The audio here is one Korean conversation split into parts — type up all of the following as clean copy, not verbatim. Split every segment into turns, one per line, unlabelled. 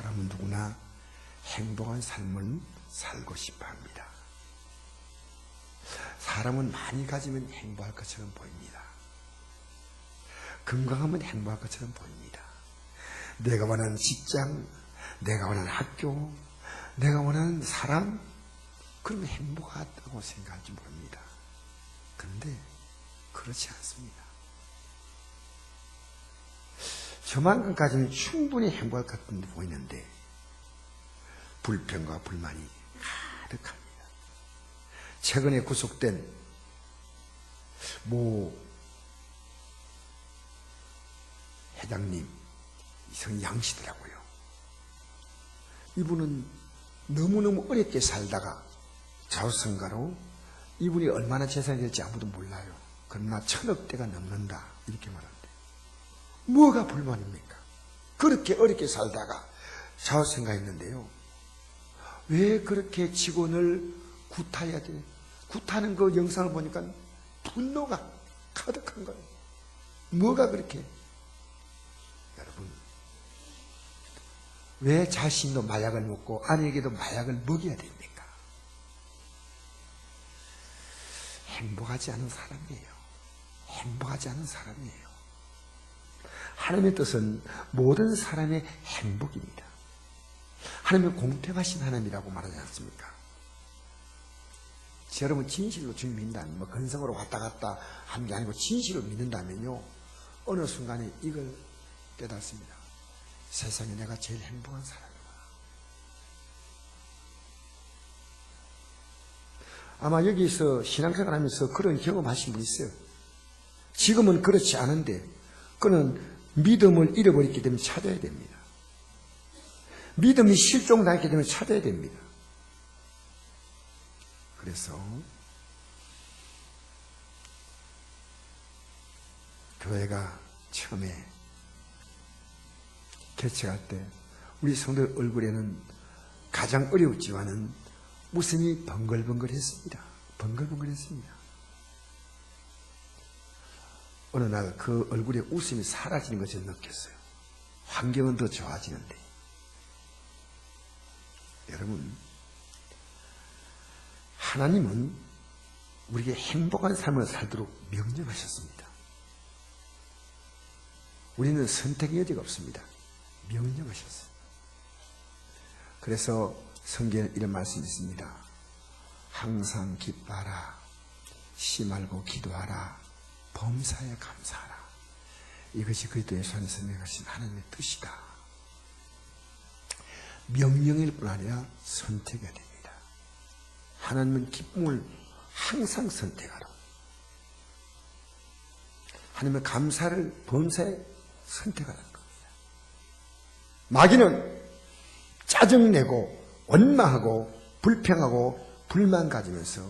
사람은 누구나 행복한 삶을 살고 싶어 합니다. 사람은 많이 가지면 행복할 것처럼 보입니다. 건강하면 행복할 것처럼 보입니다. 내가 원하는 직장, 내가 원하는 학교, 내가 원하는 사람, 그러면 행복하다고 생각할지 모릅니다. 그런데 그렇지 않습니다. 저만큼까지는 충분히 행복할 것 같은 데 보이는데 불평과 불만이 가득합니다. 최근에 구속된 모 회장님, 이성이 양씨더라고요. 이분은 너무너무 어렵게 살다가 좌우선가로 이분이 얼마나 재산이 될지 아무도 몰라요. 그러나 1000억대가 넘는다 이렇게 말하는데 뭐가 불만입니까? 그렇게 어렵게 살다가 좌우선가했는데요. 왜 그렇게 직원을 구타해야 돼? 구타하는 그 영상을 보니까 분노가 가득한 거예요. 뭐가 그렇게? 여러분, 왜 자신도 마약을 먹고 아내에게도 마약을 먹여야 됩니까? 행복하지 않은 사람이에요. 행복하지 않은 사람이에요. 하나님의 뜻은 모든 사람의 행복입니다. 하나님은 공평하신 하나님이라고 말하지 않습니까? 여러분 진실로 주님 믿는다면 뭐 근성으로 왔다 갔다 하는 게 아니고 진실로 믿는다면요, 어느 순간에 이걸 깨닫습니다. 세상에 내가 제일 행복한 사람이구나. 아마 여기서 신앙생활 하면서 그런 경험하신 분 있어요. 지금은 그렇지 않은데 그는 믿음을 잃어버렸기 때문에 찾아야 됩니다. 믿음이 실종당했기 때문에 찾아야 됩니다. 그래서 교회가 처음에 개척할 때 우리 성도들 얼굴에는 가장 어려웠지만은 웃음이 번글번글했습니다. 번글번글했습니다. 어느 날 그 얼굴에 웃음이 사라지는 것을 느꼈어요. 환경은 더 좋아지는데. 여러분, 하나님은 우리에게 행복한 삶을 살도록 명령하셨습니다. 우리는 선택의 여지가 없습니다. 명령하셨어요. 그래서 성경에 이런 말씀이 있습니다. 항상 기뻐하라. 쉬 말고 기도하라. 범사에 감사하라. 이것이 그리스도 예수 안에서 명하신 하나님의 뜻이다. 명령일 뿐 아니라 선택해야 됩니다. 하나님은 기쁨을 항상 선택하라. 하나님은 감사를 범사에 선택하라는 겁니다. 마귀는 짜증내고 원망하고 불평하고 불만 가지면서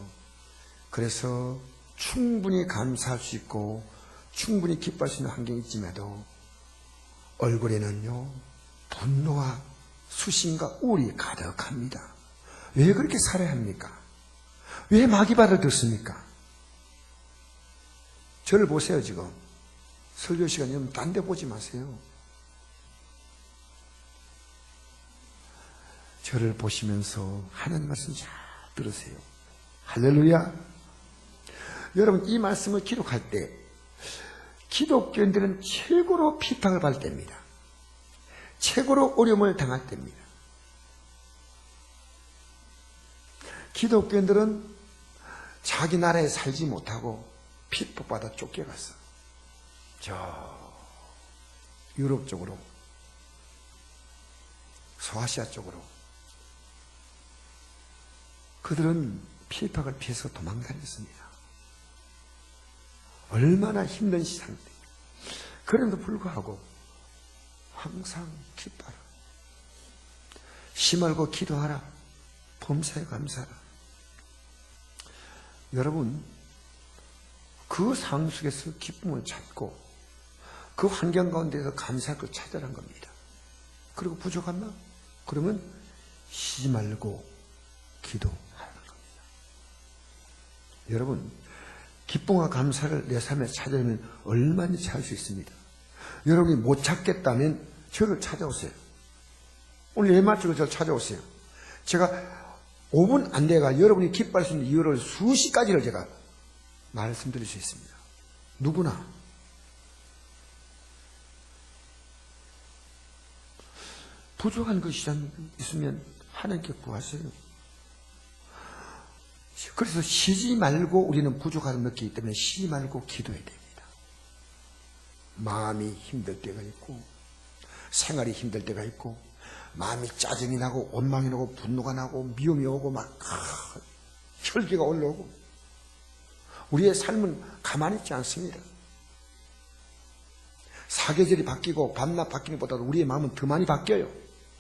그래서 충분히 감사할 수 있고 충분히 기뻐할 수 있는 환경이 있음에도 얼굴에는요 분노와 수심과 우울이 가득합니다. 왜 그렇게 살아야 합니까? 왜 마귀발을 듣습니까? 저를 보세요. 지금 설교 시간이면 딴 데 보지 마세요. 저를 보시면서 하나님 말씀 잘 들으세요. 할렐루야. 여러분, 이 말씀을 기록할 때 기독교인들은 최고로 비판을 받을 때입니다. 최고로 어려움을 당할 때입니다. 기독교인들은 자기 나라에 살지 못하고 핍박받아 쫓겨갔어. 저 유럽 쪽으로, 소아시아 쪽으로. 그들은 핍박을 피해서 도망다녔습니다. 얼마나 힘든 상태. 그럼에도 불구하고 항상 기뻐하라. 쉬 말고 기도하라. 범사에 감사하라. 여러분, 그 상황 속에서 기쁨을 찾고 그 환경 가운데서 감사할 걸 찾으라는 겁니다. 그리고 부족하나? 그러면 쉬지 말고 기도하라는 겁니다. 여러분, 기쁨과 감사를 내 삶에 찾으면 얼마든지 찾을 수 있습니다. 여러분이 못 찾겠다면 저를 찾아오세요. 오늘 예말쪽으로 저를 찾아오세요. 제가 5분 안 돼가 여러분이 기뻐할 수 있는 이유를 수십 가지를 제가 말씀드릴 수 있습니다. 누구나. 부족한 것이 있으면 하나님께 구하세요. 그래서 쉬지 말고 우리는 부족함을 느끼기 때문에 쉬지 말고 기도해야 됩니다. 마음이 힘들 때가 있고 생활이 힘들 때가 있고 마음이 짜증이 나고 원망이 나고 분노가 나고 미움이 오고 막 혈기가 올라오고 우리의 삶은 가만히 있지 않습니다. 사계절이 바뀌고 밤낮 바뀌는 것보다도 우리의 마음은 더 많이 바뀌어요.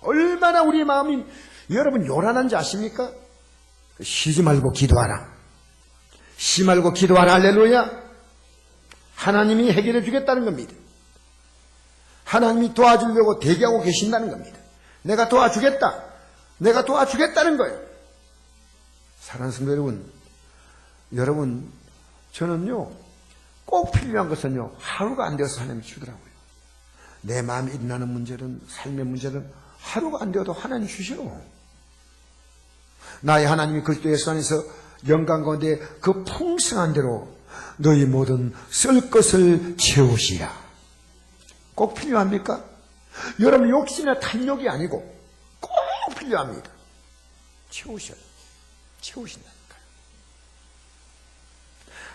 얼마나 우리의 마음이 여러분 요란한지 아십니까? 쉬지 말고 기도하라. 쉬지 말고 기도하라. 할렐루야. 하나님이 해결해 주겠다는 겁니다. 하나님이 도와주려고 대기하고 계신다는 겁니다. 내가 도와주겠다. 내가 도와주겠다는 거예요. 사랑하는 성도 여러분, 저는요, 꼭 필요한 것은요, 하루가 안 되어서 하나님이 주더라고요. 내 마음에 일어나는 문제는, 삶의 문제는 하루가 안 되어도 하나님 주시오. 나의 하나님이 그리스도 예수 안에서 영광 가운데 그 풍성한 대로 너희 모든 쓸 것을 채우시라. 꼭 필요합니까? 여러분 욕심이나 탐욕이 아니고 꼭 필요합니다. 채우셔요. 채우신다니까요.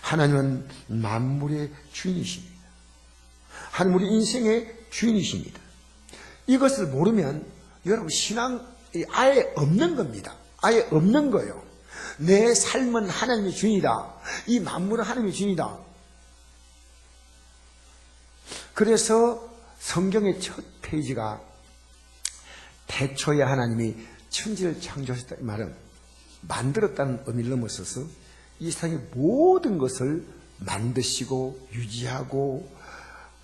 하나님은 만물의 주인이십니다. 하나님 우리 인생의 주인이십니다. 이것을 모르면 여러분 신앙이 아예 없는 겁니다. 아예 없는 거예요. 내 삶은 하나님의 주인이다. 이 만물은 하나님의 주인이다. 그래서 성경의 첫 페이지가 태초에 하나님이 천지를 창조하셨다 이 말은 만들었다는 의미를 넘어서서 이 세상의 모든 것을 만드시고 유지하고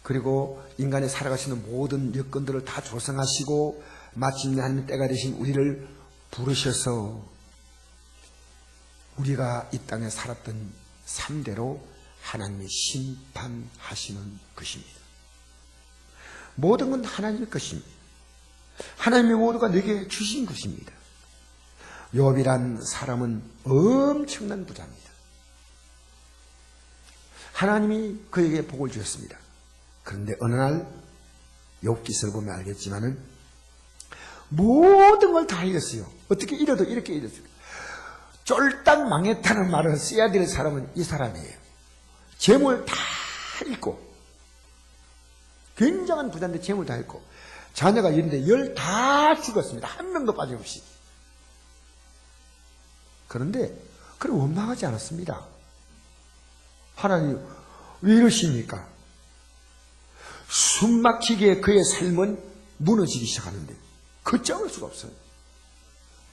그리고 인간이 살아갈 수 있는 모든 여건들을 다 조성하시고 마침내 하나님 때가 되신 우리를 부르셔서 우리가 이 땅에 살았던 삶대로 하나님이 심판하시는 것입니다. 모든 건 하나님의 것입니다. 하나님의 모두가 내게 주신 것입니다. 욥이란 사람은 엄청난 부자입니다. 하나님이 그에게 복을 주셨습니다. 그런데 어느 날 욥기서를 보면 알겠지만은 모든 걸 다 잃었어요. 어떻게 잃어도 이렇게 잃었어요. 쫄딱 망했다는 말을 써야 될 사람은 이 사람이에요. 재물 다 잃고 굉장한 부자인데 재물 다 잃고 자녀가 있는데 10 다 죽었습니다. 한 명도 빠짐없이. 그런데 그걸 원망하지 않았습니다. 하나님 왜 이러십니까? 숨막히게 그의 삶은 무너지기 시작하는데 걷잡을 수가 없어요.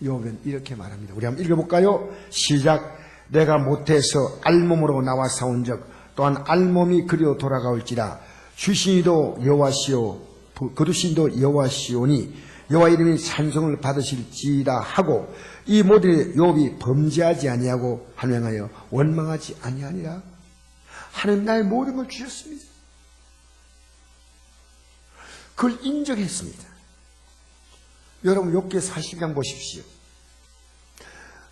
욥은 이렇게 말합니다. 우리 한번 읽어볼까요? 시작. 내가 못해서 알몸으로 나와 싸운 적 또한 알몸이 그리로 돌아가올지라. 주신이도 여호와시오 거두신도 여호와시오니 여호와 이름이 찬송을 받으실지라 하고 이 모든 욥이 범죄하지 아니하고 한명하여 원망하지 아니하니라. 하나님 나의 모든 걸 주셨습니다. 그걸 인정했습니다. 여러분 욥기 40장 보십시오.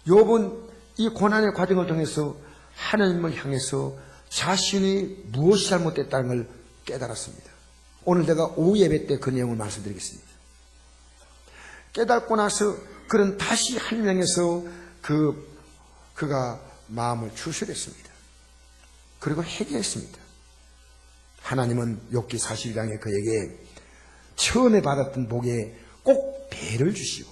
욥은 이 고난의 과정을 통해서 하나님을 향해서 자신이 무엇이 잘못됐다는 걸 깨달았습니다. 오늘 내가 오후 예배 때 그 내용을 말씀드리겠습니다. 깨닫고 나서 그는 다시 하나님에서 그가 마음을 추스렸습니다. 그리고 회개했습니다. 하나님은 욥기 40장에 그에게 처음에 받았던 복에 꼭 배를 주시고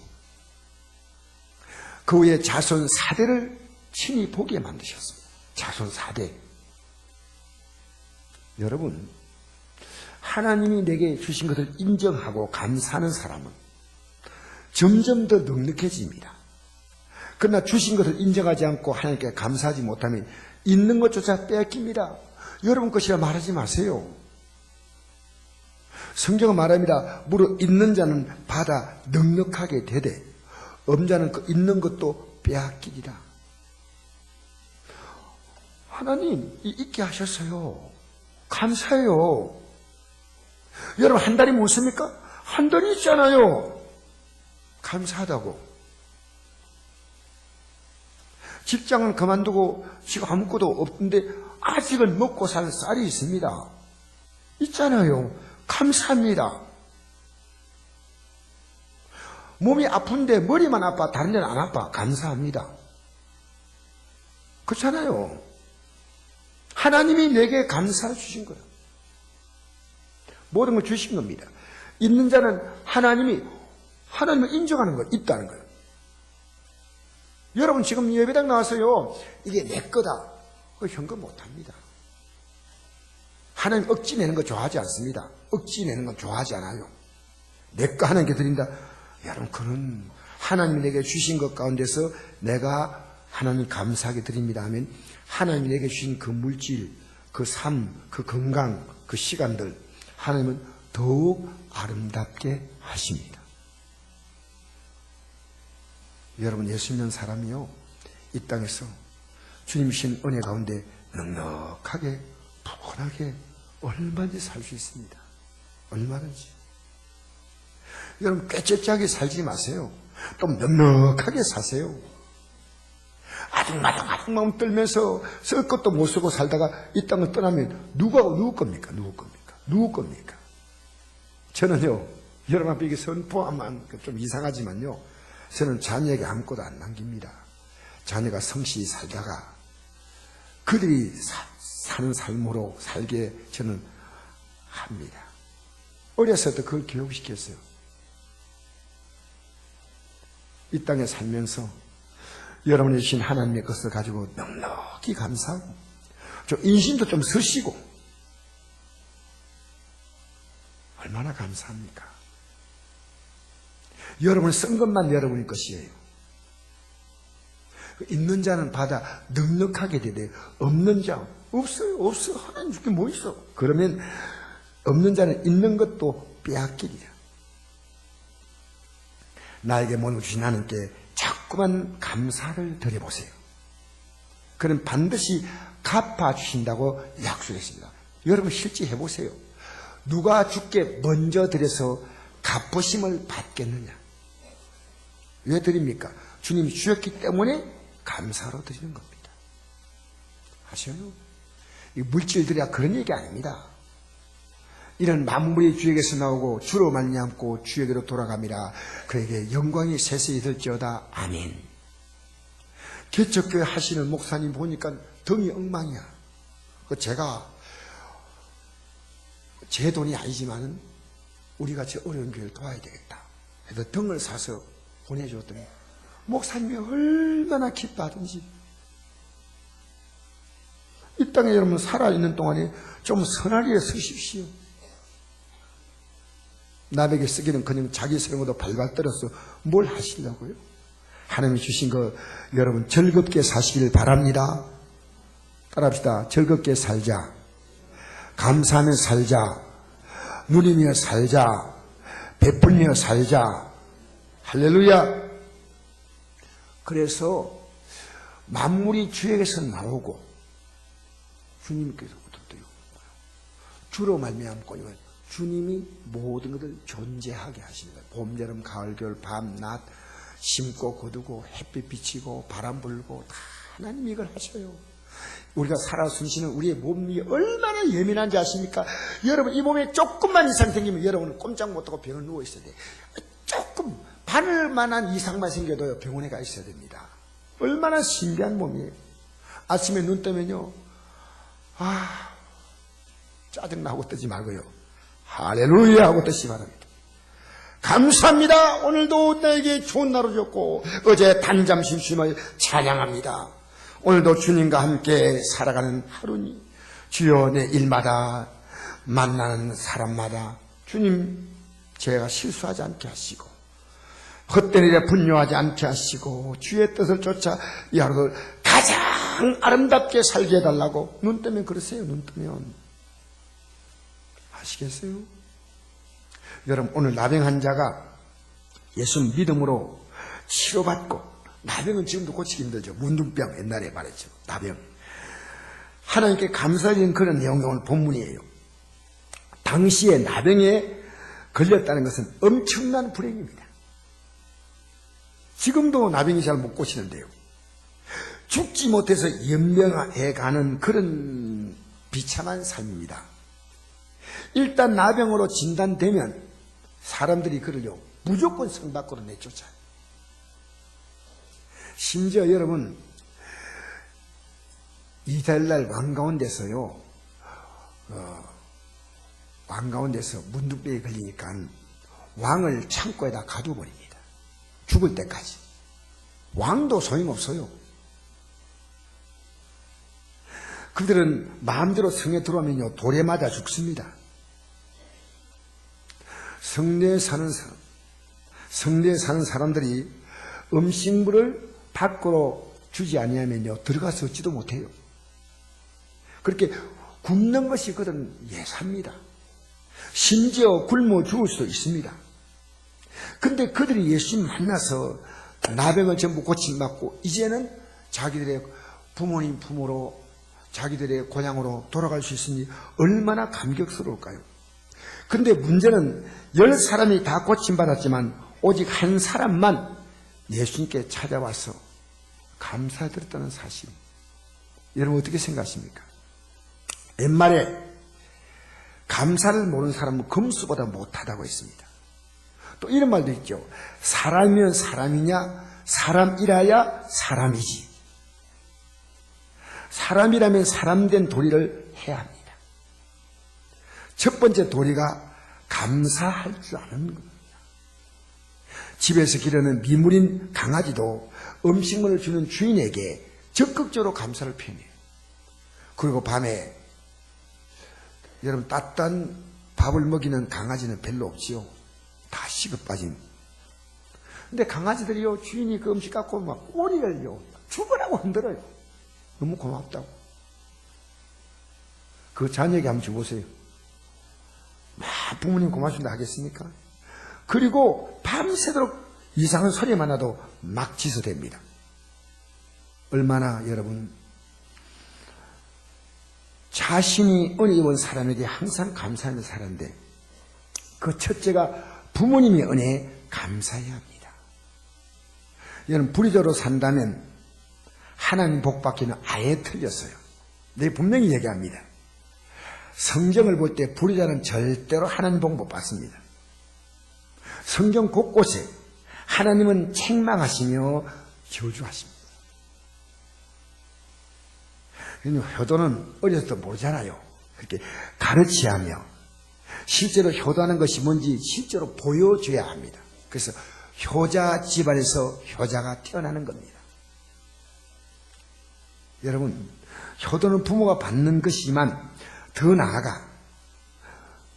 그 후에 자손 4대를 친히 보게 만드셨습니다. 자손 4대. 여러분 하나님이 내게 주신 것을 인정하고 감사하는 사람은 점점 더 넉넉해집니다. 그러나 주신 것을 인정하지 않고 하나님께 감사하지 못하면 있는 것조차 빼앗깁니다. 여러분 것이라 말하지 마세요. 성경은 말합니다. 무릇 있는 자는 받아 넉넉하게 되되 없는 자는 그 있는 것도 빼앗기리라. 하나님 있게 하셨어요. 감사해요. 여러분 한 달이 무엇입니까? 한 달이 있잖아요. 감사하다고. 직장을 그만두고 지금 아무것도 없는데 아직은 먹고 살 쌀이 있습니다. 있잖아요. 감사합니다. 몸이 아픈데 머리만 아파 다른 데는 안 아파. 감사합니다. 그렇잖아요. 하나님이 내게 감사를 주신 거예요. 모든 걸 주신 겁니다. 있는 자는 하나님을 인정하는 거예요. 있다는 거예요. 여러분 지금 예배당 나와서요, 이게 내 거다, 그 현금 못합니다. 하나님 억지 내는 거 좋아하지 않습니다. 억지 내는 건 좋아하지 않아요. 내 거 하나님께 드린다. 여러분, 그런 하나님이 내게 주신 것 가운데서 내가 하나님 감사하게 드립니다 하면 하나님이 내게 주신 그 물질, 그 삶, 그 건강, 그 시간들 하나님은 더욱 아름답게 하십니다. 여러분, 예수 믿는 사람이요, 이 땅에서 주님 주신 은혜 가운데 넉넉하게 푸근하게 얼마든지 살 수 있습니다. 얼마든지. 여러분, 꾀째짜게 살지 마세요. 좀 넉넉하게 사세요. 아둥마둥 떨면서 쓸 것도 못 쓰고 살다가 이 땅을 떠나면 누구 겁니까? 누구 겁니까? 저는요, 여러분 앞에 이게 선포하면 좀 이상하지만요, 저는 자녀에게 아무것도 안 남깁니다. 자녀가 성실히 살다가 그들이 사는 삶으로 살게 저는 합니다. 어렸을 때 그걸 교육시켰어요. 이 땅에 살면서 여러분이 주신 하나님의 것을 가지고 넉넉히 감사하고 좀 인심도 좀 쓰시고 얼마나 감사합니까? 여러분이 쓴 것만 여러분의 것이에요. 있는 자는 받아 넉넉하게 되되 없는 자 없어. 하나님 줄게 뭐 있어? 그러면 없는 자는 있는 것도 빼앗기리라. 나에게 몸을 주신 하나님께 자꾸만 감사를 드려보세요. 그럼 반드시 갚아주신다고 약속했습니다. 여러분 실제 해보세요. 누가 주께 먼저 드려서 갚으심을 받겠느냐? 왜 드립니까? 주님이 주셨기 때문에 감사로 드리는 겁니다. 아셔요? 이 물질들이야 그런 얘기 아닙니다. 이런 만물이 주에게서 나오고 주로 말미암고 주에게로 돌아갑니다. 그에게 영광이 세세히 될지어다. 아멘. 개척교회 하시는 목사님 보니까 등이 엉망이야. 제가 제 돈이 아니지만은 우리같이 어려운 교회를 도와야 되겠다 해서 등을 사서 보내줬더니 목사님이 얼마나 기뻐하든지. 이 땅에 여러분 살아있는 동안에 좀 선하게 쓰십시오. 남에게 쓰기는 그냥 자기 생으로 발발 떨어서 뭘 하시려고요? 하나님이 주신 거 여러분 즐겁게 사시길 바랍니다. 따라합시다. 즐겁게 살자. 감사하며 살자. 누리며 살자. 베풀며 살자. 할렐루야. 그래서 만물이 주에게서 나오고 주님께서부터 주로 말미암고 주님이 모든 것을 존재하게 하시는 거예요. 봄, 여름, 가을, 겨울, 밤, 낮, 심고 거두고 햇빛 비치고 바람 불고 다 하나님이 이걸 하셔요. 우리가 살아 숨쉬는 우리의 몸이 얼마나 예민한지 아십니까? 여러분 이 몸에 조금만 이상 생기면 여러분은 꼼짝 못하고 병을 누워 있어야 돼요. 조금 바늘만한 이상만 생겨도 병원에 가 있어야 됩니다. 얼마나 신비한 몸이에요. 아침에 눈 뜨면요, 짜증나고 뜨지 말고요, 할렐루야 하고 뜨시 바랍니다. 감사합니다. 오늘도 나에게 좋은 날을 줬고 어제 단잠 심심을 찬양합니다. 오늘도 주님과 함께 살아가는 하루니 주여 내 일마다 만나는 사람마다 주님 제가 실수하지 않게 하시고 헛된 일에 분노하지 않게 하시고 주의 뜻을 쫓아 이 하루를 가장 아름답게 살게 해달라고 눈 뜨면 그러세요. 눈 뜨면 아시겠어요? 여러분 오늘 나병 환자가 예수 믿음으로 치료받고, 나병은 지금도 고치기 힘들죠. 문둥병 옛날에 말했죠. 나병. 하나님께 감사드리는 그런 내용이 오늘 본문이에요. 당시에 나병에 걸렸다는 것은 엄청난 불행입니다. 지금도 나병이 잘 못 고치는데요. 죽지 못해서 연명해가는 그런 비참한 삶입니다. 일단 나병으로 진단되면 사람들이 그를요 무조건 성 밖으로 내쫓아요. 심지어 여러분 이달날 왕가운데서요 왕가운데서 문둥병에 걸리니까 왕을 창고에다 가둬버립니다. 죽을 때까지. 왕도 소용없어요. 그들은 마음대로 성에 들어오면요 돌에 맞아 죽습니다. 성내에 사는 사람들이 음식물을 밖으로 주지 아니하면요 들어가서 얻지도 못해요. 그렇게 굶는 것이 그들은 예사입니다. 심지어 굶어 죽을 수도 있습니다. 근데 그들이 예수님 만나서 나병을 전부 고침받고 이제는 자기들의 부모님 품으로 자기들의 고향으로 돌아갈 수 있으니 얼마나 감격스러울까요? 근데 문제는 10사람이 다 고침받았지만 오직 한 사람만 예수님께 찾아와서 감사드렸다는 사실. 여러분 어떻게 생각하십니까? 옛말에 감사를 모르는 사람은 금수보다 못하다고 했습니다. 또 이런 말도 있죠. 사람이면 사람이냐? 사람이라야 사람이지. 사람이라면 사람된 도리를 해야 합니다. 첫 번째 도리가 감사할 줄 아는 겁니다. 집에서 기르는 미물인 강아지도 음식물을 주는 주인에게 적극적으로 감사를 표현해요. 그리고 밤에 여러분 따뜻한 밥을 먹이는 강아지는 별로 없지요. 다 식어 빠진. 근데 강아지들이요 주인이 그 음식 갖고 막 꼬리를요 죽으라고 흔들어요. 너무 고맙다고. 그 자녀에게 한번 줘보세요. 막 부모님 고맙습니다 하겠습니까? 그리고 밤새도록 이상한 소리만 나도 막 짖어댑니다. 얼마나 여러분 자신이 은혜 입은 사람에게 항상 감사하는 사람인데 그 첫째가 부모님의 은혜에 감사해야 합니다. 여러분 불의자로 산다면 하나님 복 받기는 아예 틀렸어요. 네, 분명히 얘기합니다. 성경을 볼 때 불의자는 절대로 하나님 복 못 받습니다. 성경 곳곳에 하나님은 책망하시며 저주하십니다. 효도는 어렸을 때 모르잖아요. 그렇게 가르치하며 실제로 효도하는 것이 뭔지 실제로 보여줘야 합니다. 그래서 효자 집안에서 효자가 태어나는 겁니다. 여러분 효도는 부모가 받는 것이지만 더 나아가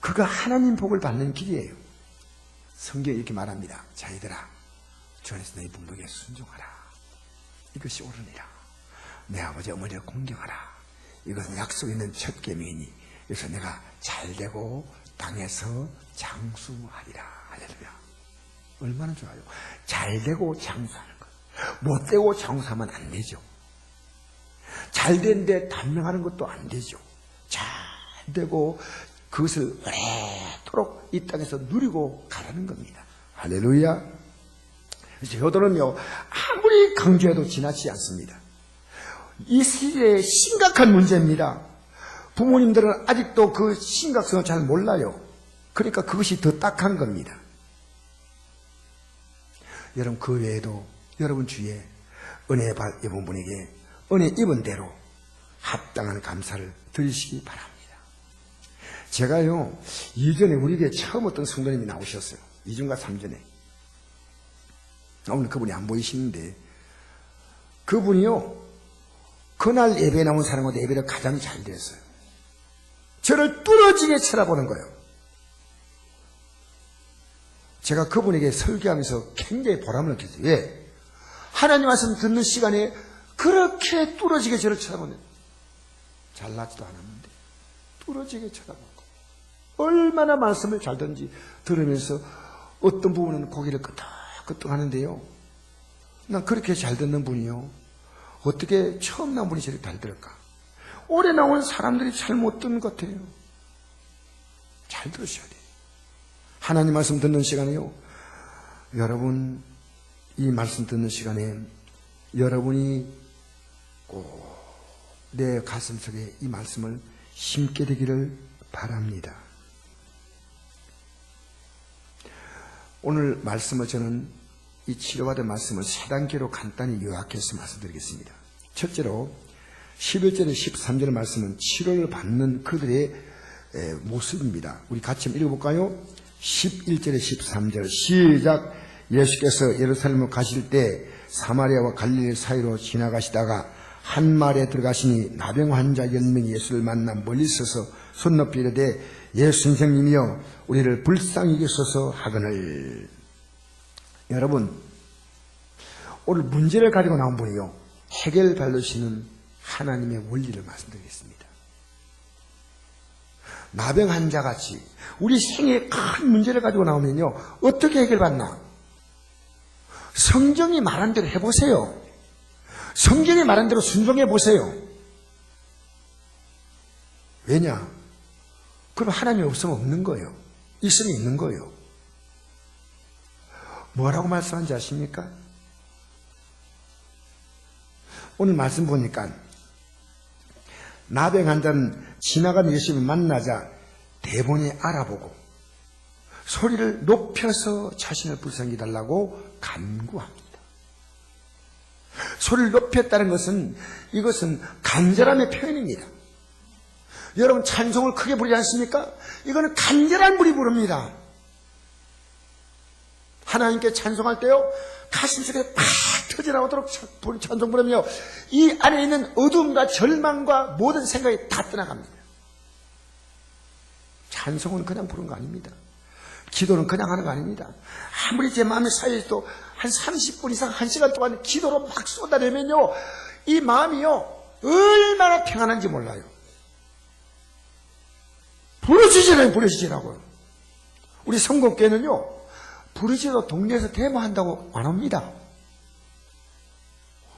그가 하나님 복을 받는 길이에요. 성경이 이렇게 말합니다. 자기들아 주 안에서 너희 부모에게 순종하라. 이것이 옳으니라. 내 아버지 어머니를 공경하라. 이것은 약속 있는 첫 계명이니 그래서 내가 잘되고 땅에서 장수하리라. 할렐루야. 얼마나 좋아요. 잘되고 장수하는 것. 못되고 장수하면 안 되죠. 잘된데 단명하는 것도 안 되죠. 잘되고 그것을 오래도록 이 땅에서 누리고 가라는 겁니다. 할렐루야. 그래서 효도는요 아무리 강조해도 지나치지 않습니다. 이 시대의 심각한 문제입니다. 부모님들은 아직도 그 심각성을 잘 몰라요. 그러니까 그것이 더 딱한 겁니다. 여러분 그 외에도 여러분 주위에 은혜 입은 분에게 은혜 입은 대로 합당한 감사를 드리시기 바랍니다. 제가요 이전에 우리 교회 처음 어떤 성도님이 나오셨어요. 2주인가 3전에. 오늘 그분이 안 보이시는데 그분이요 그날 예배 나온 사람보다 예배를 가장 잘 드렸어요. 저를 뚫어지게 쳐다보는 거예요. 제가 그분에게 설교하면서 굉장히 보람을 느꼈어요. 왜? 하나님 말씀 듣는 시간에 그렇게 뚫어지게 저를 쳐다보는 잘나지도 않았는데 뚫어지게 쳐다보고 얼마나 말씀을 잘 듣는지 들으면서 어떤 부분은 고개를 끄덕끄덕 하는데요. 난 그렇게 잘 듣는 분이요 어떻게 처음 나온 분이 저렇게 잘 들을까? 오래 나온 사람들이 잘 못 듣는 것 같아요. 잘 들으셔야 돼요. 하나님 말씀 듣는 시간에요 여러분 이 말씀 듣는 시간에 여러분이 꼭 내 가슴속에 이 말씀을 심게 되기를 바랍니다. 오늘 말씀을 저는 이 치료받은 말씀을 세 단계로 간단히 요약해서 말씀드리겠습니다. 첫째로 11절에 13절 말씀은 치료를 받는 그들의 모습입니다. 우리 같이 한번 읽어볼까요? 11절에 13절 시작. 예수께서 예루살렘으로 가실 때 사마리아와 갈릴리 사이로 지나가시다가 한 마을에 들어가시니 나병 환자 10명이 예수를 만나 멀리 서서 손 높이 이르되 예수 선생님이여 우리를 불쌍히 여기소서 하거늘. 여러분, 오늘 문제를 가지고 나온 분이요, 해결 받으시는 하나님의 원리를 말씀드리겠습니다. 나병 환자같이 우리 생에 큰 문제를 가지고 나오면요, 어떻게 해결받나? 성경이 말한 대로 해보세요. 성경이 말한 대로 순종해 보세요. 왜냐? 그럼 하나님이 없으면 없는 거예요. 있으면 있는 거예요. 뭐라고 말씀하는지 아십니까? 오늘 말씀 보니까 나병 환자는 지나가는 예수님을 만나자 대본에 알아보고 소리를 높여서 자신을 불쌍히 달라고 간구합니다. 소리를 높였다는 것은 이것은 간절함의 표현입니다. 여러분 찬송을 크게 부르지 않습니까? 이거는 간절한 분이 부릅니다. 하나님께 찬송할 때요, 가슴속에 팍 터져나오도록 찬송 부르며 이 안에 있는 어둠과 절망과 모든 생각이 다 떠나갑니다. 찬송은 그냥 부르는 거 아닙니다. 기도는 그냥 하는 거 아닙니다. 아무리 제 마음이 쌓여있어도 한 30분 이상 1시간 동안 기도로 막 쏟아내면요, 이 마음이요 얼마나 평안한지 몰라요. 부르짖으라요, 부르짖으라고요. 우리 성공교회는요 부르짖어 동네에서 데모한다고 안 옵니다.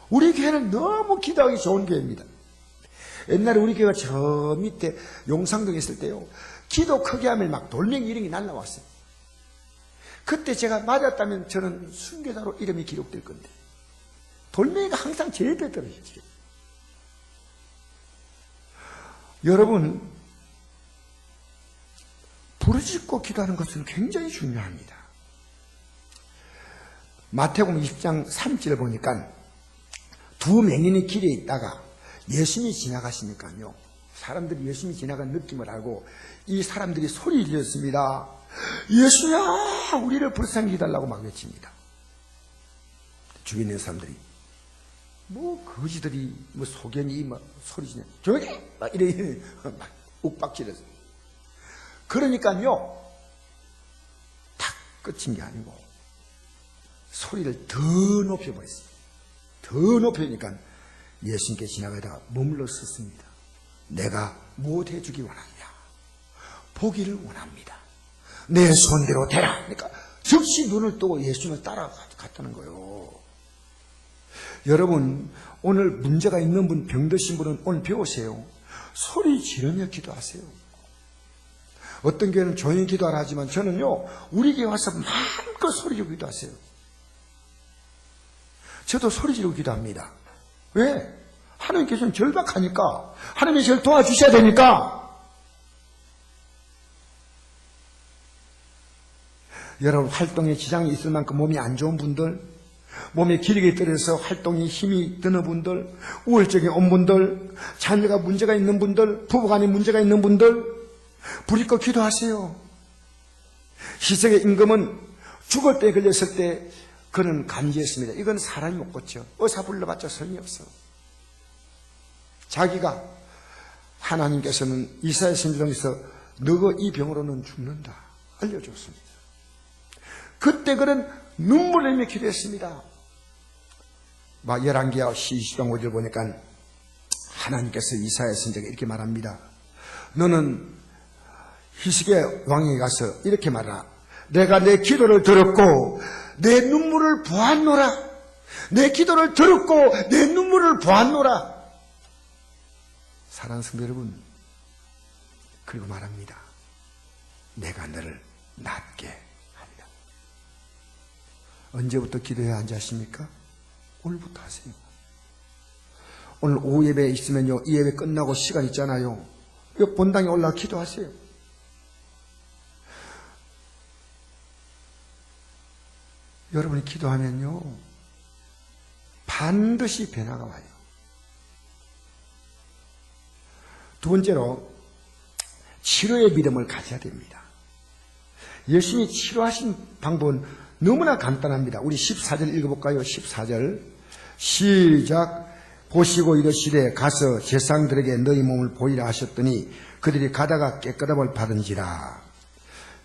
우리 교회는 너무 기도하기 좋은 교회입니다. 옛날에 우리 교회가 저 밑에 용상동에 있을 때요, 기도 크게 하면 막 돌멩이 이런 게 날라왔어요. 그때 제가 맞았다면 저는 순교자로 이름이 기록될 건데, 돌멩이가 항상 제 옆에 떨어졌어요. 여러분, 부르짖고 기도하는 것은 굉장히 중요합니다. 마태복음 20장 3절을 보니까 두 맹인이 길에 있다가 예수님이 지나가시니까요, 사람들이 예수님이 지나간 느낌을 알고 이 사람들이 소리 질렀습니다. 예수야 우리를 불쌍히 해달라고 막 외칩니다. 주변에 있는 사람들이 뭐 거지들이 뭐 소견이 막 소리지냐 조용히 막 이래 막 욱박질해서. 그러니까요 탁 끝인 게 아니고 소리를 더 높여버렸어요. 더 높여니까 예수님께 지나가다가 머물러 섰습니다. 내가 못 해주기 원하냐? 보기를 원합니다. 내 손대로 되라. 그러니까 즉시 눈을 뜨고 예수님을 따라갔다는 거예요. 여러분, 오늘 문제가 있는 분, 병드신 분은 오늘 배우세요. 소리 지르며 기도하세요. 어떤 교회는 조용히 기도하라 하지만 저는요, 우리 교회 와서 마음껏 소리 지르고 기도하세요. 저도 소리 지르고 기도합니다. 왜? 하나님께서는 절박하니까, 하나님이 저를 도와주셔야 되니까. 여러분, 활동에 지장이 있을 만큼 몸이 안 좋은 분들, 몸에 기력이 떨어져서 활동에 힘이 드는 분들, 우울증이 온 분들, 자녀가 문제가 있는 분들, 부부간에 문제가 있는 분들, 부리껏 기도하세요. 희석의 임금은 죽을 때 걸렸을 때 그는 감지했습니다. 이건 사람이 못 고쳐. 의사 불러봤자 소용이 없어. 자기가, 하나님께서는 이사야 선지자에서 너가 이 병으로는 죽는다 알려줬습니다. 그때 그는 눈물을 흘리며 기도했습니다. 막 11개와 20장 5절 보니까 하나님께서 이사야 선지자에게 이렇게 말합니다. 너는 히스기야 왕에게 가서 이렇게 말하라. 내가 내 기도를 들었고 내 눈물을 보았노라. 내 기도를 들었고 내 눈물을 보았노라. 사랑하는 성도 여러분, 그리고 말합니다. 내가 너를 낫게 하리라. 언제부터 기도해야 하는지 아십니까? 오늘부터 하세요. 오늘 오후 예배 있으면요, 이 예배 끝나고 시간 있잖아요. 이 본당에 올라가 기도하세요. 여러분이 기도하면요, 반드시 변화가 와요. 두 번째로, 치료의 믿음을 가져야 됩니다. 예수님이 치료하신 방법은 너무나 간단합니다. 우리 14절 읽어볼까요? 14절 시작. 보시고 이르시되 가서 제사장들에게 너희 몸을 보이라 하셨더니 그들이 가다가 깨끗함을 받은지라.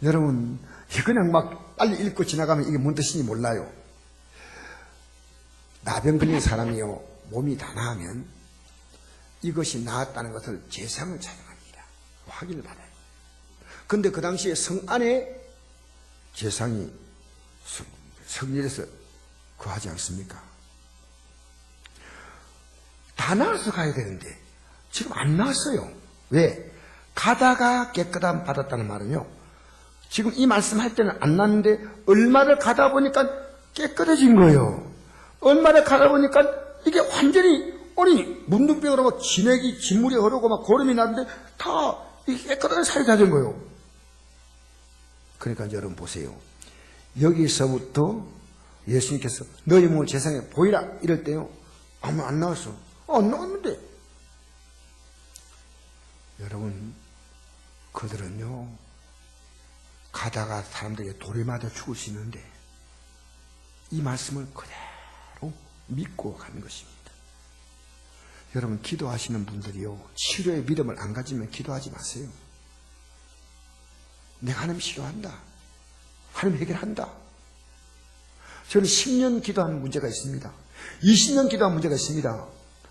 여러분, 그냥 막 빨리 읽고 지나가면 이게 뭔 뜻인지 몰라요. 나병 걸린 사람이요, 몸이 다 나으면 이것이 나았다는 것을 제사장을 찾아갑니다. 확인을 받아요. 근데 그 당시에 성 안에 제사장이 성전에서 거하지 않습니까? 다 나와서 가야 되는데 지금 안 나왔어요. 왜? 가다가 깨끗함 받았다는 말은요, 지금 이 말씀할 때는 안 났는데 얼마를 가다 보니까 깨끗해진 거예요. 얼마를 가다 보니까 이게 완전히, 아니 문둥병으로 막 진액이 진물이 흐르고 막 고름이 나는데 다 깨끗한 살이 다 된 거예요. 그러니까 여러분 보세요. 여기서부터 예수님께서 너희 몸을 제사장에 보이라 이럴 때요, 아무 안 나왔어. 안 나왔는데. 여러분, 그들은요, 가다가 사람들에게 돌에 맞아 죽을 수 있는데 이 말씀을 그대로 믿고 가는 것입니다. 여러분, 기도하시는 분들이요, 치료의 믿음을 안 가지면 기도하지 마세요. 내가 하나님 치료한다, 하나님 해결한다. 저는 10년 기도한 문제가 있습니다. 20년 기도한 문제가 있습니다.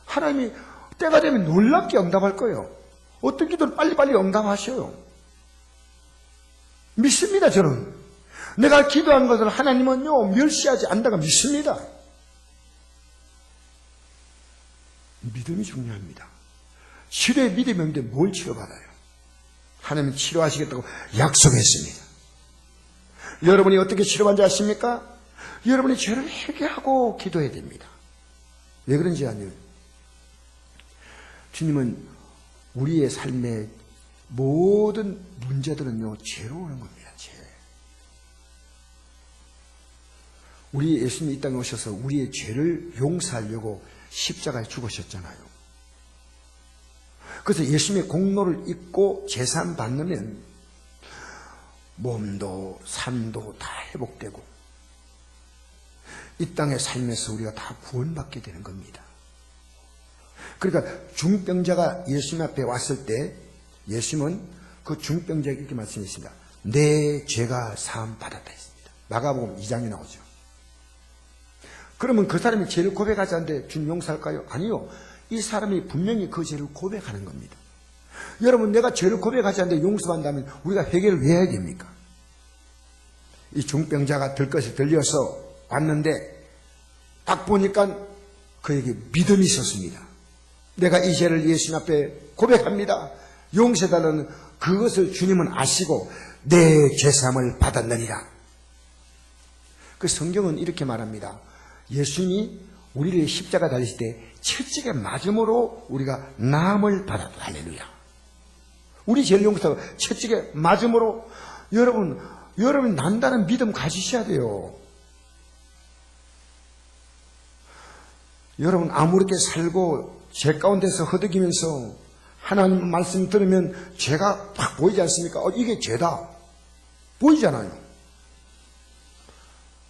하나님이 때가 되면 놀랍게 응답할 거예요. 어떤 기도는 빨리빨리 응답하셔요. 믿습니다. 저는 내가 기도한 것을 하나님은요, 멸시하지 않는다고 믿습니다. 믿음이 중요합니다. 치료의 믿음이 없는데 뭘 치료받아요? 하나님은 치료하시겠다고 약속했습니다. 여러분이 어떻게 치료받는지 아십니까? 여러분이 죄를 회개하고 기도해야 됩니다. 왜 그런지 아니요, 주님은 우리의 삶의 모든 문제들은요, 죄로 오는 겁니다. 죄. 우리 예수님이 이 땅에 오셔서 우리의 죄를 용서하려고 십자가에 죽으셨잖아요. 그래서 예수님의 공로를 잊고 제산 받으면 몸도 삶도 다 회복되고 이 땅에 살면서 우리가 다 구원받게 되는 겁니다. 그러니까 중병자가 예수님 앞에 왔을 때 예수님은 그 중병자에게 이렇게 말씀했습니다. 내 죄가 사함 받았다 했습니다. 마가복음 2장에 나오죠. 그러면 그 사람이 죄를 고백하지 않는데 주님 용서할까요? 아니요. 이 사람이 분명히 그 죄를 고백하는 겁니다. 여러분, 내가 죄를 고백하지 않는데 용서한다면 우리가 회개를 왜 해야 됩니까? 이 중병자가 들것이 들려서 왔는데 딱 보니까 그에게 믿음이 있었습니다. 내가 이 죄를 예수님 앞에 고백합니다, 용서해달라는 그것을 주님은 아시고 내 죄사함을 받았느니라. 그 성경은 이렇게 말합니다. 예수님이 우리를 십자가 달리실 때 채찍에 맞음으로 우리가 나음을 받았다. 할렐루야. 우리 죄를 용서하고 채찍에 맞음으로 여러분 난다는 믿음 가지셔야 돼요. 여러분 아무렇게 살고 죄 가운데서 허덕이면서 하나님 말씀 들으면 죄가 팍 보이지 않습니까? 이게 죄다 보이잖아요.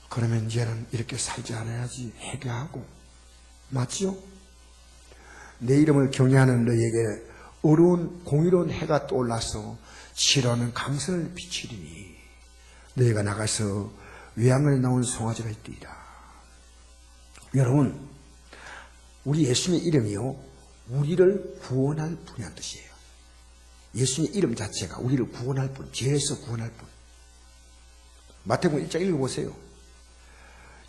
그러면 이제는 이렇게 살지 않아야지 회개하고, 맞죠? 내 이름을 경외하는 너에게 어려운 공의로운 해가 떠올라서 치료하는 강선을 비치리니 너희가 나가서 외양간에 나온 송아지가 있리라. 여러분, 우리 예수님의 이름이요, 우리를 구원할 분이란 뜻이에요. 예수님의 이름 자체가 우리를 구원할 분, 죄에서 구원할 분. 마태복음 1장 읽어보세요.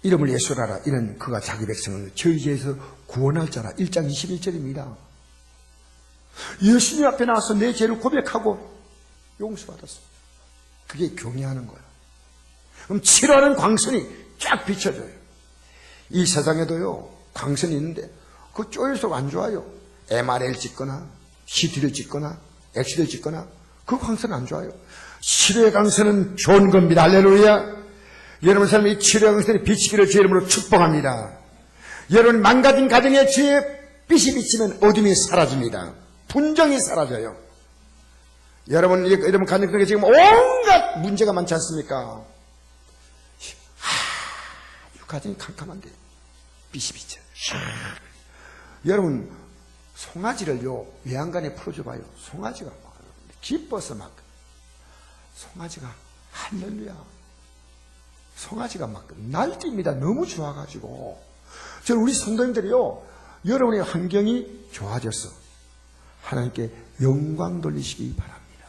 이름을 예수라 하라. 이는 그가 자기 백성을 저희 죄에서 구원할 자라. 1장 21절입니다. 예수님 앞에 나와서 내 죄를 고백하고 용서받았어. 그게 경외하는 거야. 그럼 치료하는 광선이 쫙 비춰줘요. 이 세상에도요, 광선이 있는데, 그 조일수록 안 좋아요. MRL 찍거나, CT를 찍거나, 엑스를 찍거나, 그 광선은 안 좋아요. 치료의 광선은 좋은 겁니다. 할렐루야. 여러분 삶에 이 치료의 광선이 비치기를 주 이름으로 축복합니다. 여러분 망가진 가정에 주의 빛이 비치면 어둠이 사라집니다. 분정이 사라져요. 여러분 가정 속에 지금 온갖 문제가 많지 않습니까? 이 가정이 캄캄한데 빛이 비쳐. 여러분 송아지를요 외양간에 풀어줘봐요. 송아지가 막 기뻐서 막 송아지가 할렐루야. 송아지가 막 날뜁니다. 너무 좋아가지고. 저는 우리 성도님들이요 여러분의 환경이 좋아져서 하나님께 영광 돌리시기 바랍니다.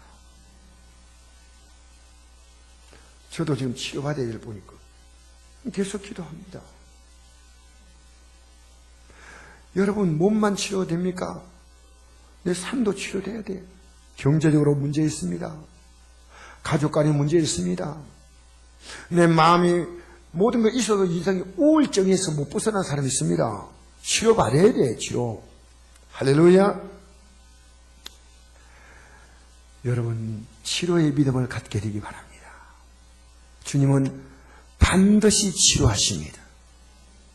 저도 지금 치료받아야 될 보니까 계속 기도합니다. 여러분 몸만 치료됩니까? 내 삶도 치료돼야 돼. 경제적으로 문제 있습니다. 가족 간에 문제 있습니다. 내 마음이 모든 거 있어도 이상이 우울증에서 못 벗어난 사람이 있습니다. 치료받아야 돼. 치료. 할렐루야. 여러분 치료의 믿음을 갖게 되기 바랍니다. 주님은 반드시 치료하십니다.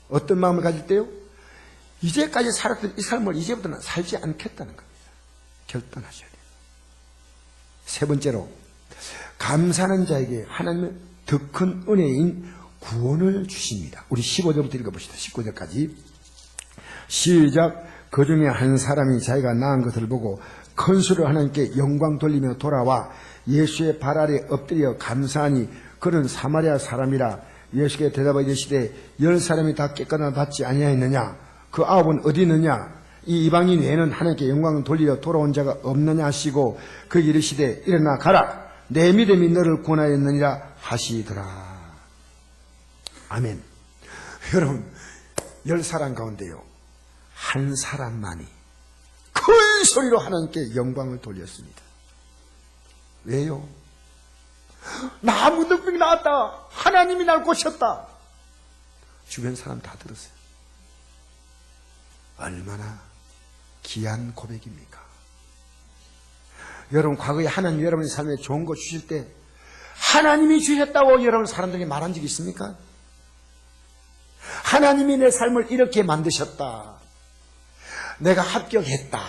어떤 마음을 가질 때요? 이제까지 살았던 이 삶을 이제부터는 살지 않겠다는 겁니다. 결단하셔야 돼요. 세 번째로 감사하는 자에게 하나님은 더 큰 은혜인 구원을 주십니다. 우리 15절부터 읽어봅시다. 19절까지 시작. 그 중에 한 사람이 자기가 낳은 것을 보고 큰소리로 하나님께 영광 돌리며 돌아와 예수의 발 아래 엎드려 감사하니 그는 사마리아 사람이라. 예수께 대답하여 이르시되 10사람이 다 깨끗함을 받지 아니하였느냐? 그 9은 어디 있느냐? 이 이방인 외에는 하나님께 영광을 돌리려 돌아온 자가 없느냐 하시고 그 이르시되 일어나 가라. 내 믿음이 너를 구원하였느니라 하시더라. 아멘. 여러분 10사람 가운데요 한 사람만이 큰 소리로 하나님께 영광을 돌렸습니다. 왜요? 나 문득병 나왔다. 하나님이 날 고쳤다. 주변 사람 다 들었어요. 얼마나 귀한 고백입니까? 여러분 과거에 하나님 여러분의 삶에 좋은 거 주실 때 하나님이 주셨다고 여러분 사람들에게 말한 적이 있습니까? 하나님이 내 삶을 이렇게 만드셨다. 내가 합격했다.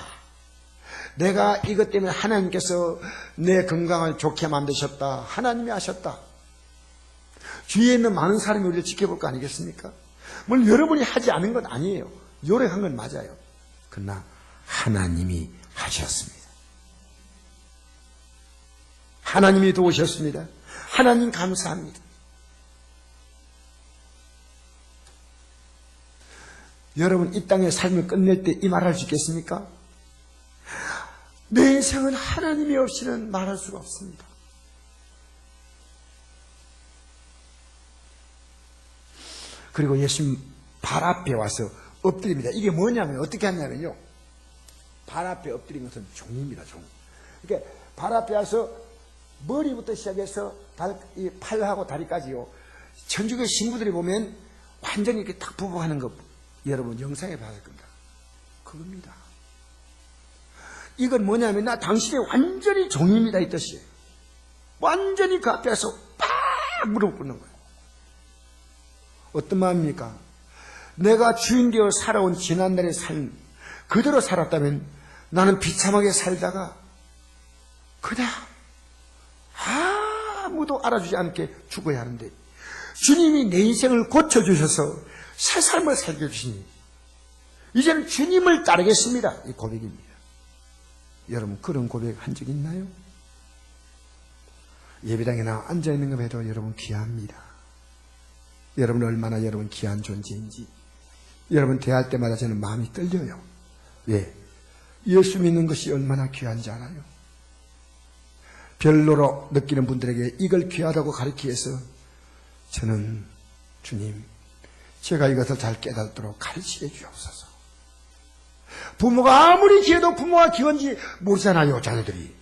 내가 이것 때문에 하나님께서 내 건강을 좋게 만드셨다. 하나님이 하셨다. 주위에 있는 많은 사람이 우리를 지켜볼 거 아니겠습니까? 물론 여러분이 하지 않은 건 아니에요. 요rek한 건 맞아요. 그러나 하나님이 하셨습니다. 하나님이 도우셨습니다. 하나님 감사합니다. 여러분 이 땅의 삶을 끝낼 때 이 말할 수 있겠습니까? 내 인생은 하나님이 없이는 말할 수가 없습니다. 그리고 예수님 발 앞에 와서 엎드립니다. 이게 뭐냐면 어떻게 하냐면요. 발 앞에 엎드린 것은 종입니다. 종. 그러니까 발 앞에 와서 머리부터 시작해서 팔하고 다리까지요. 천주교 신부들이 보면 완전히 이렇게 딱 부부하는 거 여러분 영상에 봤을 겁니다. 그겁니다. 이건 뭐냐면 나 당신의 완전히 종입니다 이 뜻이에요. 완전히 그 앞에 와서 빡 무릎 꿇는 거예요. 어떤 마음입니까? 내가 주인 되어 살아온 지난날의 삶 그대로 살았다면 나는 비참하게 살다가 그냥 아무도 알아주지 않게 죽어야 하는데 주님이 내 인생을 고쳐주셔서 새 삶을 살게 해주시니 이제는 주님을 따르겠습니다. 이 고백입니다. 여러분 그런 고백 한 적 있나요? 예배당에 나와 앉아있는 것 해도 여러분 귀합니다. 여러분 얼마나 여러분 귀한 존재인지 여러분 대할 때마다 저는 마음이 떨려요. 왜? 예수 믿는 것이 얼마나 귀한지 알아요? 별로로 느끼는 분들에게 이걸 귀하다고 가르치기 위해서 저는 주님 제가 이것을 잘 깨닫도록 가르치게 주옵소서. 부모가 아무리 귀해도 부모가 귀한지 모르잖아요. 자녀들이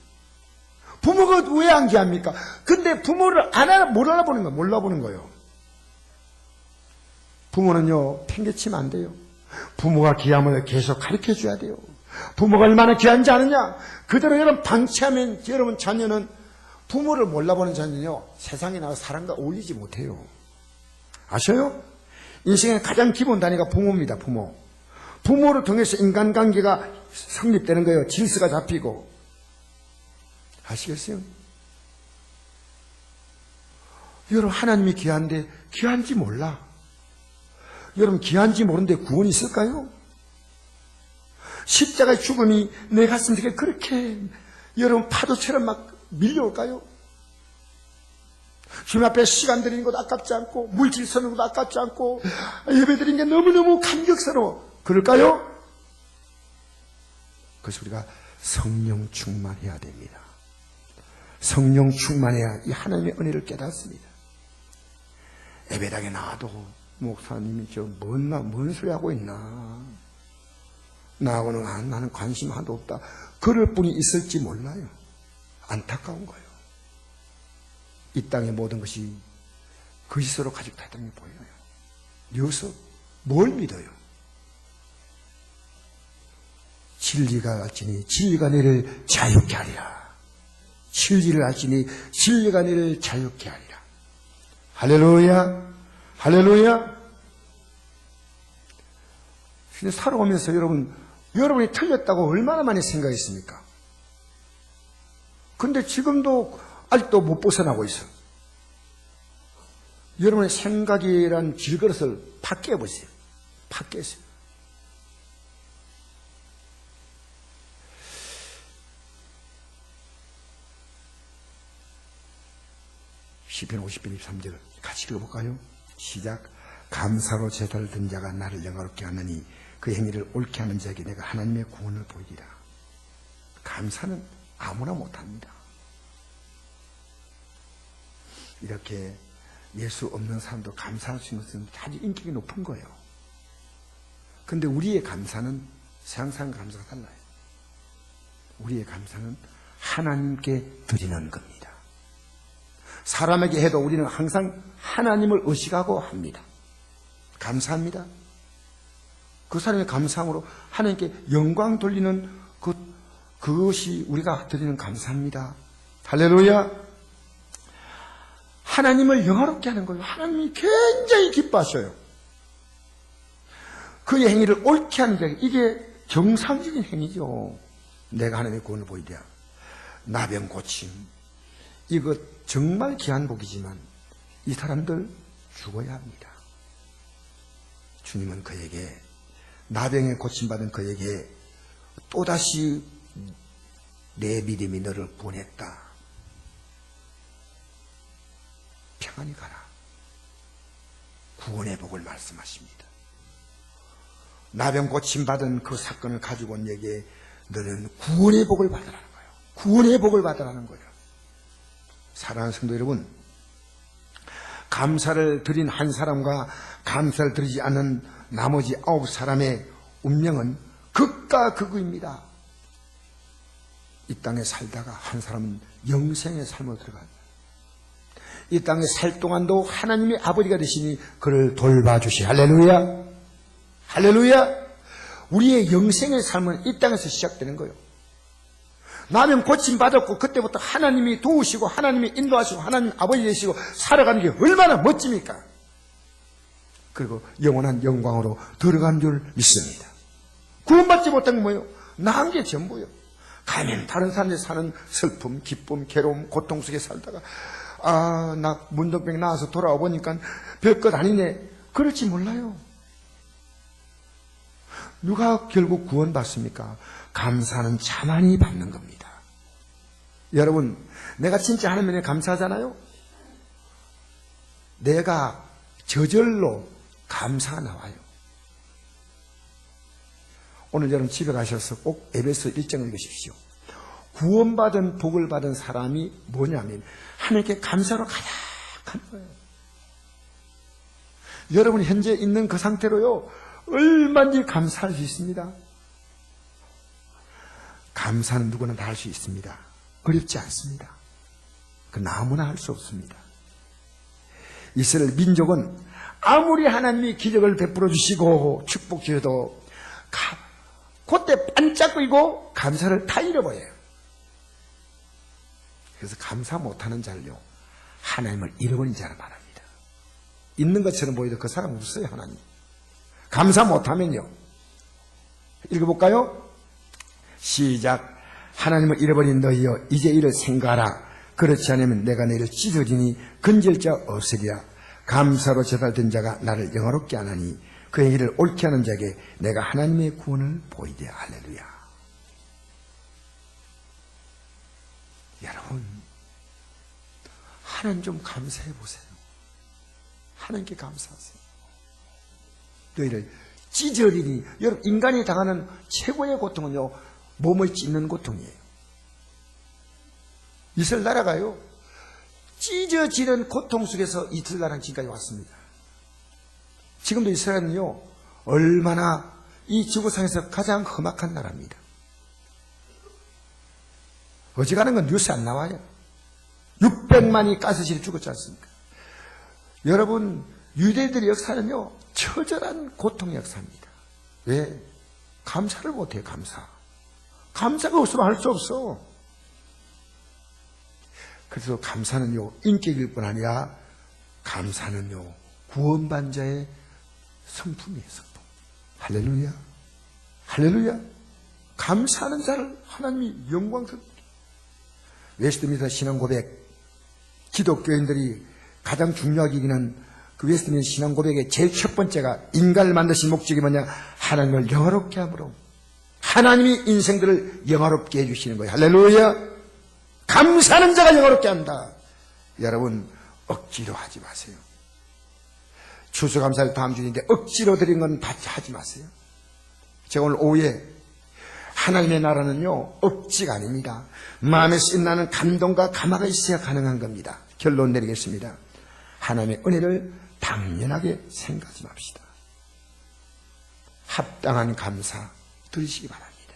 부모가 왜 안 귀합니까? 근데 부모를 못 알아보는 거예요. 몰라보는 거예요. 부모는요, 팽개치면 안 돼요. 부모가 귀함을 계속 가르쳐 줘야 돼요. 부모가 얼마나 귀한지 아느냐? 그대로 여러분 방치하면 여러분 자녀는, 부모를 몰라보는 자녀는요, 세상에 나와 사람과 어울리지 못해요. 아셔요? 인생의 가장 기본 단위가 부모입니다. 부모. 부모를 통해서 인간관계가 성립되는 거예요. 질서가 잡히고. 아시겠어요? 여러분, 하나님이 귀한데 귀한지 몰라. 여러분, 귀한지 모르는데 구원이 있을까요? 십자가의 죽음이 내 가슴속에 그렇게 여러분 파도처럼 막 밀려올까요? 주님 앞에 시간 드리는 것도 아깝지 않고, 물질 쓰는 것도 아깝지 않고, 예배 드리는 게 너무너무 감격스러워. 그럴까요? 그래서 우리가 성령 충만해야 됩니다. 성령 충만해야 이 하나님의 은혜를 깨닫습니다. 예배당에 나와도 목사님이 뭔 소리 하고 있나, 나하고는 나는 관심 하나도 없다, 그럴 분이 있을지 몰라요. 안타까운 거예요. 이 땅의 모든 것이 그리스도로 가득하다는 게 보여요. 여기서 뭘 믿어요? 진리가 알지니 진리가 너를 자유케 하리라. 진리를 알지니 진리가 너를 자유케 하리라. 할렐루야, 할렐루야. 근데 살아오면서 여러분이 틀렸다고 얼마나 많이 생각했습니까? 근데 지금도 아직도 못 벗어나고 있어. 여러분의 생각이란 질그릇을 팍 깨보세요. 팍 깨세요. 시편 50편 23절 같이 읽어볼까요? 시작. 감사로 제사를 든 자가 나를 영화롭게 하느니 그 행위를 옳게 하는 자에게 내가 하나님의 구원을 보이리라. 감사는 아무나 못합니다. 이렇게 예수 없는 사람도 감사할 수 있는 것은 아주 인격이 높은 거예요. 그런데 우리의 감사는 세상 사람 감사가 달라요. 우리의 감사는 하나님께 드리는 겁니다. 사람에게 해도 우리는 항상 하나님을 의식하고 합니다. 감사합니다. 그 사람의 감사함으로 하나님께 영광 돌리는 그것이 우리가 드리는 감사합니다. 할렐루야. 하나님을 영화롭게 하는 거예요. 하나님이 굉장히 기뻐하셔요. 그의 행위를 옳게 하는 게 이게 정상적인 행위죠. 내가 하나님의 구원을 보이랴. 나병 고침. 이거 정말 귀한 복이지만 이 사람들 죽어야 합니다. 주님은 그에게, 나병에 고침받은 그에게 또다시 내 믿음이 너를 구원했다. 평안히 가라. 구원의 복을 말씀하십니다. 나병 고침받은 그 사건을 가지고 온 얘기에 너는 구원의 복을 받으라는 거예요. 구원의 복을 받으라는 거예요. 사랑하는 성도 여러분, 감사를 드린 한 사람과 감사를 드리지 않은 나머지 9사람의 운명은 극과 극입니다. 이 땅에 살다가 한 사람은 영생의 삶으로 들어갑니다. 이 땅에 살 동안도 하나님의 아버지가 되시니 그를 돌봐주시. 할렐루야, 할렐루야. 우리의 영생의 삶은 이 땅에서 시작되는 거예요. 나면 고침받았고 그때부터 하나님이 도우시고 하나님이 인도하시고 하나님 아버지 되시고 살아가는 게 얼마나 멋집니까? 그리고 영원한 영광으로 들어간 줄 믿습니다. 구원받지 못한 건 뭐예요? 나은 게 전부예요. 가면 다른 사람들이 사는 슬픔, 기쁨, 괴로움, 고통 속에 살다가 나 문둥병 나와서 돌아와 보니까 별것 아니네. 그럴지 몰라요. 누가 결국 구원받습니까? 감사는 자만이 받는 겁니다. 여러분, 내가 진짜 하나님에 감사하잖아요. 내가 저절로 감사가 나와요. 오늘 여러분 집에 가셔서 꼭 에베소 1장을 읽으십시오. 구원받은 복을 받은 사람이 뭐냐면 하나님께 감사로 가득한 거예요. 여러분이 현재 있는 그 상태로요, 얼마든지 감사할 수 있습니다. 감사는 누구나 다 할 수 있습니다. 어렵지 않습니다. 그 아무나 할 수 없습니다. 이스라엘 민족은 아무리 하나님이 기적을 베풀어 주시고 축복 주셔도 그때 반짝거리고 감사를 다 잃어버려요. 그래서 감사 못하는 자를요, 하나님을 잃어버린 자라 말합니다. 있는 것처럼 보여도 그 사람 없어요. 하나님 감사 못하면요. 읽어볼까요? 시작. 하나님을 잃어버린 너희여, 이제 이를 생각하라. 그렇지 않으면 내가 너희를 찢어지니 건질 자 없으리라. 감사로 제달된 자가 나를 영화롭게 하나니 그의 일을 옳게 하는 자에게 내가 하나님의 구원을 보이되. 할렐루야. 여러분, 하나님 좀 감사해 보세요. 하나님께 감사하세요. 너희를 찢어리니, 여러분, 인간이 당하는 최고의 고통은요, 몸을 찢는 고통이에요. 이스라엘 나라가요, 찢어지는 고통 속에서 이스라엘 나라는 지금까지 왔습니다. 지금도 이스라엘은요, 얼마나 이 지구상에서 가장 험악한 나라입니다. 어지간한 건 뉴스에 안 나와요. 600만이 가스실에 죽었지 않습니까? 여러분, 유대인들의 역사는요, 처절한 고통의 역사입니다. 왜? 감사를 못해요. 감사가 없으면 할 수 없어. 그래서 감사는요, 인격일 뿐 아니라 감사는요, 구원받은 자의 성품이에요. 성품. 할렐루야. 할렐루야. 감사하는 자를 하나님이 영광스럽게. 웨스트민스터 신앙고백, 기독교인들이 가장 중요하게 여기는 그 웨스트민스터 신앙고백의 제일 첫 번째가, 인간을 만드신 목적이 뭐냐? 하나님을 영화롭게 함으로. 하나님이 인생들을 영화롭게 해주시는 거예요. 할렐루야. 감사하는 자가 영화롭게 한다. 여러분, 억지로 하지 마세요. 추수감사를 다음 주인데 억지로 드린 건 하지 마세요. 제가 오늘 오후에 하나님의 나라는요, 억지가 아닙니다. 마음에 신나는 감동과 감화가 있어야 가능한 겁니다. 결론 내리겠습니다. 하나님의 은혜를 당연하게 생각하지 맙시다. 합당한 감사 드리시기 바랍니다.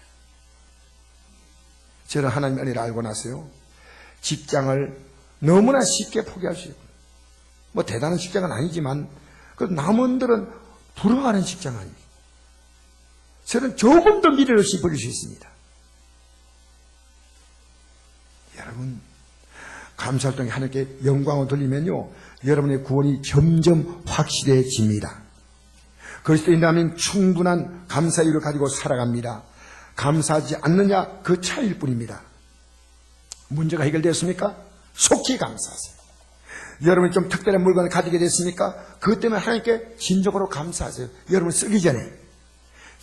저는 하나님의 은혜를 알고 나서요, 직장을 너무나 쉽게 포기할 수 있고, 뭐 대단한 직장은 아니지만 그 남원들은 부러워하는 직장 아닙니까? 저는 조금 더 미래를 없이 버릴 수 있습니다. 여러분, 감사활동에 하나님께 영광을 돌리면요, 여러분의 구원이 점점 확실해집니다. 그리스도인이라면 충분한 감사의를 가지고 살아갑니다. 감사하지 않느냐, 그 차이일 뿐입니다. 문제가 해결되었습니까? 속히 감사하세요. 여러분이 좀 특별한 물건을 가지게 됐습니까? 그것 때문에 하나님께 진정으로 감사하세요. 여러분 쓰기 전에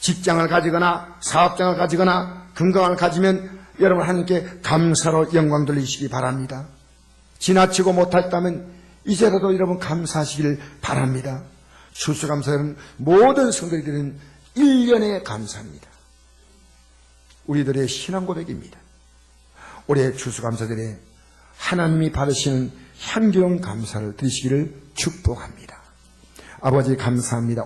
직장을 가지거나 사업장을 가지거나 건강을 가지면 여러분 하나님께 감사로 영광 돌리시기 바랍니다. 지나치고 못했다면 이제라도 여러분 감사하시길 바랍니다. 추수감사는 모든 성도들이 드리는 1년의 감사입니다. 우리들의 신앙 고백입니다. 올해 추수감사절에 하나님이 받으시는 향기로운 감사를 드리시기를 축복합니다. 아버지 감사합니다.